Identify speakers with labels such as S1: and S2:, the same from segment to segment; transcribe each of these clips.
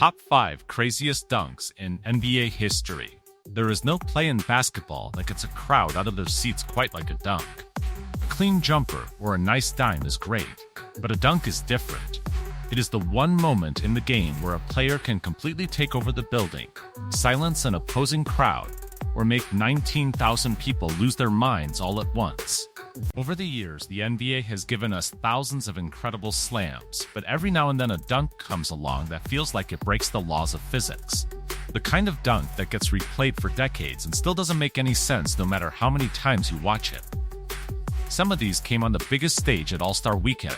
S1: Top 5 Craziest Dunks in NBA History. There is no play in basketball that gets a crowd out of their seats quite like a dunk. A clean jumper or a nice dime is great, but a dunk is different. It is the one moment in the game where a player can completely take over the building, silence an opposing crowd, or make 19,000 people lose their minds all at once. Over the years, the NBA has given us thousands of incredible slams, but every now and then a dunk comes along that feels like it breaks the laws of physics. The kind of dunk that gets replayed for decades and still doesn't make any sense no matter how many times you watch it. Some of these came on the biggest stage at All-Star Weekend,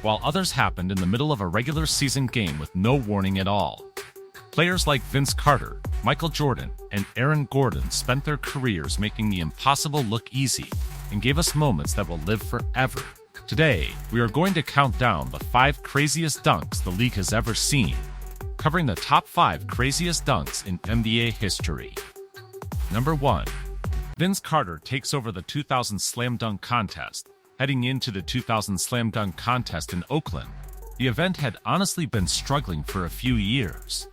S1: while others happened in the middle of a regular season game with no warning at all. Players like Vince Carter, Michael Jordan, and Aaron Gordon spent their careers making the impossible look easy and gave us moments that will live forever. Today, we are going to count down the 5 craziest dunks the league has ever seen, covering the top 5 craziest dunks in NBA history. Number 1. Vince Carter takes over the 2000 Slam Dunk Contest. Heading into the 2000 Slam Dunk Contest in Oakland, the event had honestly been struggling for a few years.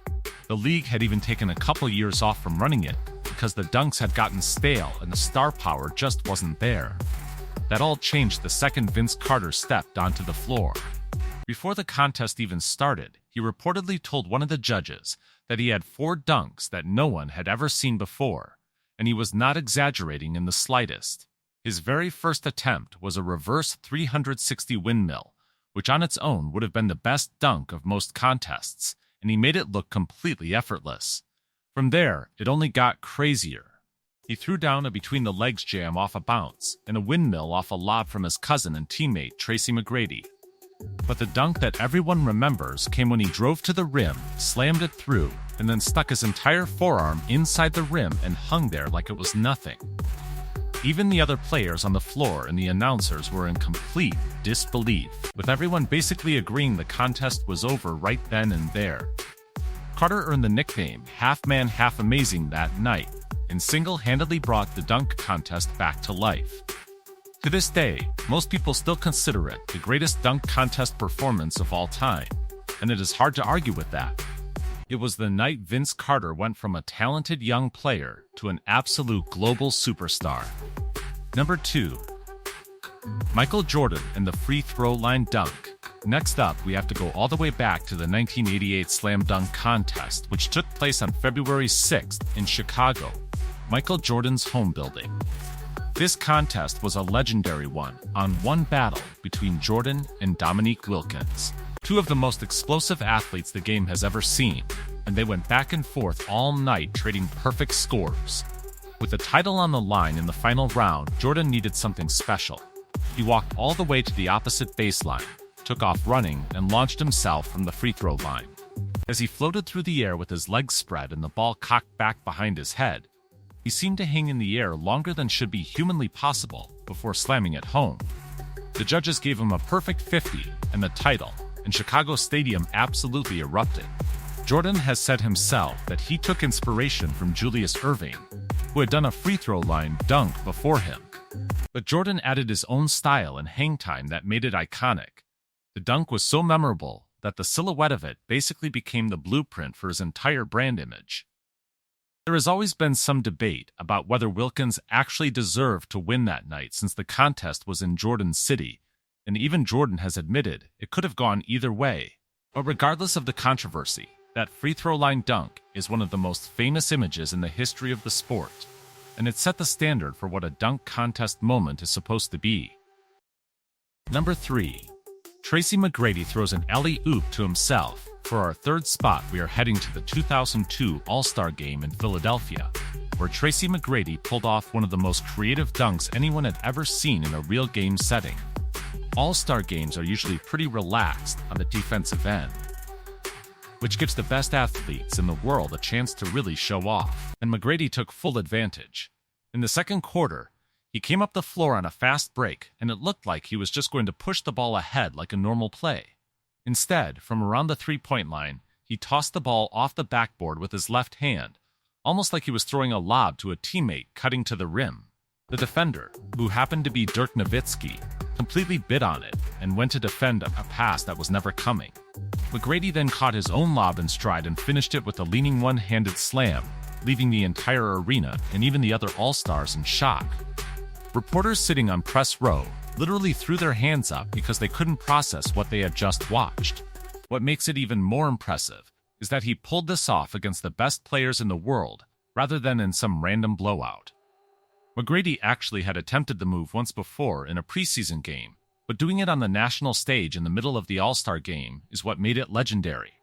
S1: The league had even taken a couple years off from running it because the dunks had gotten stale and the star power just wasn't there. That all changed the second Vince Carter stepped onto the floor. Before the contest even started, he reportedly told one of the judges that he had 4 dunks that no one had ever seen before, and he was not exaggerating in the slightest. His very first attempt was a reverse 360 windmill, which on its own would have been the best dunk of most contests, and he made it look completely effortless. From there, it only got crazier. He threw down a between-the-legs jam off a bounce, and a windmill off a lob from his cousin and teammate Tracy McGrady. But the dunk that everyone remembers came when he drove to the rim, slammed it through, and then stuck his entire forearm inside the rim and hung there like it was nothing. Even the other players on the floor and the announcers were in complete disbelief, with everyone basically agreeing the contest was over right then and there. Carter earned the nickname Half-Man Half-Amazing that night, and single-handedly brought the dunk contest back to life. To this day, most people still consider it the greatest dunk contest performance of all time, and it is hard to argue with that. It was the night Vince Carter went from a talented young player to an absolute global superstar. Number 2. Michael Jordan and the free throw line dunk. Next up, we have to go all the way back to the 1988 Slam Dunk Contest, which took place on February 6th in Chicago, Michael Jordan's home building. This contest was a legendary one on one battle between Jordan and Dominique Wilkins, 2 of the most explosive athletes the game has ever seen, and they went back and forth all night trading perfect scores. With the title on the line in the final round, Jordan needed something special. He walked all the way to the opposite baseline, took off running, and launched himself from the free throw line. As he floated through the air with his legs spread and the ball cocked back behind his head, he seemed to hang in the air longer than should be humanly possible before slamming it home. The judges gave him a perfect 50 and the title, and Chicago Stadium absolutely erupted. Jordan has said himself that he took inspiration from Julius Erving, who had done a free throw line dunk before him. But Jordan added his own style and hang time that made it iconic. The dunk was so memorable that the silhouette of it basically became the blueprint for his entire brand image. There has always been some debate about whether Wilkins actually deserved to win that night since the contest was in Jordan's city, and even Jordan has admitted it could have gone either way. But regardless of the controversy, that free throw line dunk is one of the most famous images in the history of the sport, and it set the standard for what a dunk contest moment is supposed to be. Number 3. Tracy McGrady throws an alley-oop to himself. For our third spot, we are heading to the 2002 All-Star Game in Philadelphia, where Tracy McGrady pulled off one of the most creative dunks anyone had ever seen in a real game setting. All-Star games are usually pretty relaxed on the defensive end, which gives the best athletes in the world a chance to really show off, and McGrady took full advantage. In the second quarter, he came up the floor on a fast break, and it looked like he was just going to push the ball ahead like a normal play. Instead, from around the three-point line, he tossed the ball off the backboard with his left hand, almost like he was throwing a lob to a teammate cutting to the rim. The defender, who happened to be Dirk Nowitzki, completely bid on it and went to defend a pass that was never coming. McGrady then caught his own lob in stride and finished it with a leaning one-handed slam, leaving the entire arena and even the other All-Stars in shock. Reporters sitting on press row literally threw their hands up because they couldn't process what they had just watched. What makes it even more impressive is that he pulled this off against the best players in the world rather than in some random blowout. McGrady actually had attempted the move once before in a preseason game, but doing it on the national stage in the middle of the All-Star game is what made it legendary.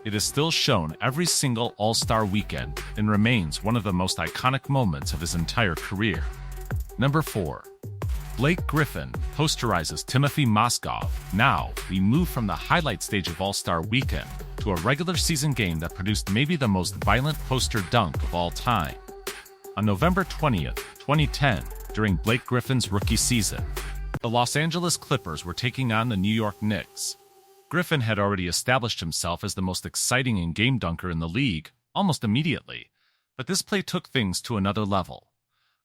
S1: It is still shown every single All-Star weekend and remains one of the most iconic moments of his entire career. Number 4. Blake Griffin posterizes Timofey Mozgov. Now, we move from the highlight stage of All-Star Weekend to a regular season game that produced maybe the most violent poster dunk of all time. On November 20th, 2010, during Blake Griffin's rookie season, the Los Angeles Clippers were taking on the New York Knicks. Griffin had already established himself as the most exciting in-game dunker in the league almost immediately, but this play took things to another level.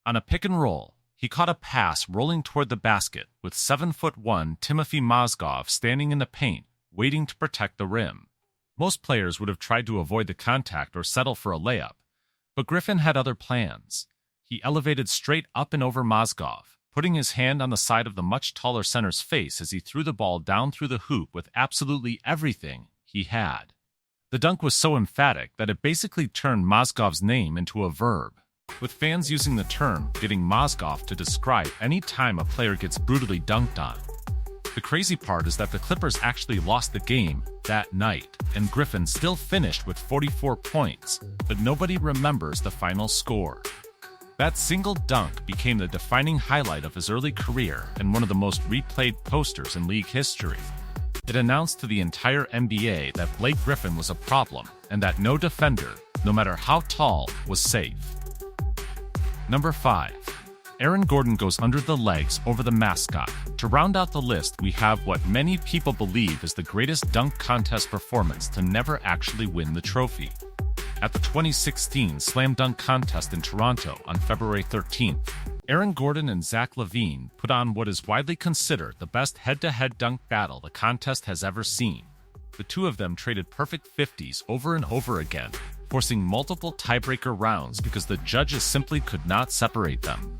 S1: On a pick and roll, he caught a pass rolling toward the basket with 7'1" Timofey Mozgov standing in the paint, waiting to protect the rim. Most players would have tried to avoid the contact or settle for a layup, but Griffin had other plans. He elevated straight up and over Mozgov, putting his hand on the side of the much taller center's face as he threw the ball down through the hoop with absolutely everything he had. The dunk was so emphatic that it basically turned Mozgov's name into a verb, with fans using the term getting Mozgov to describe any time a player gets brutally dunked on. The crazy part is that the Clippers actually lost the game that night, and Griffin still finished with 44 points, but nobody remembers the final score. That single dunk became the defining highlight of his early career and one of the most replayed posters in league history. It announced to the entire NBA that Blake Griffin was a problem and that no defender, no matter how tall, was safe. Number 5. Aaron Gordon goes under the legs over the mascot. To round out the list, we have what many people believe is the greatest dunk contest performance to never actually win the trophy. At the 2016 Slam Dunk Contest in Toronto on February 13th, Aaron Gordon and Zach LaVine put on what is widely considered the best head-to-head dunk battle the contest has ever seen. The two of them traded perfect 50s over and over again, forcing multiple tiebreaker rounds because the judges simply could not separate them.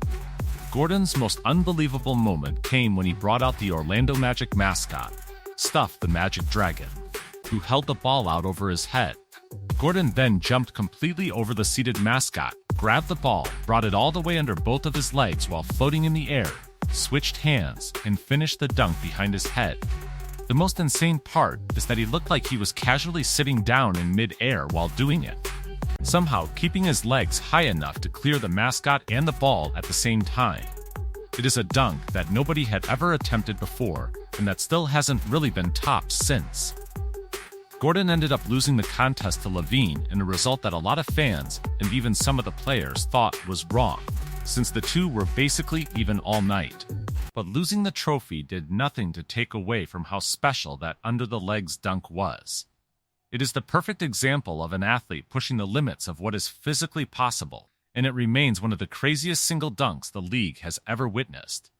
S1: Gordon's most unbelievable moment came when he brought out the Orlando Magic mascot, Stuff the Magic Dragon, who held the ball out over his head. Gordon then jumped completely over the seated mascot, grabbed the ball, brought it all the way under both of his legs while floating in the air, switched hands, and finished the dunk behind his head. The most insane part is that he looked like he was casually sitting down in mid-air while doing it, somehow keeping his legs high enough to clear the mascot and the ball at the same time. It is a dunk that nobody had ever attempted before, and that still hasn't really been topped since. Gordon ended up losing the contest to LaVine in a result that a lot of fans, and even some of the players, thought was wrong, since the two were basically even all night. But losing the trophy did nothing to take away from how special that under-the-legs dunk was. It is the perfect example of an athlete pushing the limits of what is physically possible, and it remains one of the craziest single dunks the league has ever witnessed.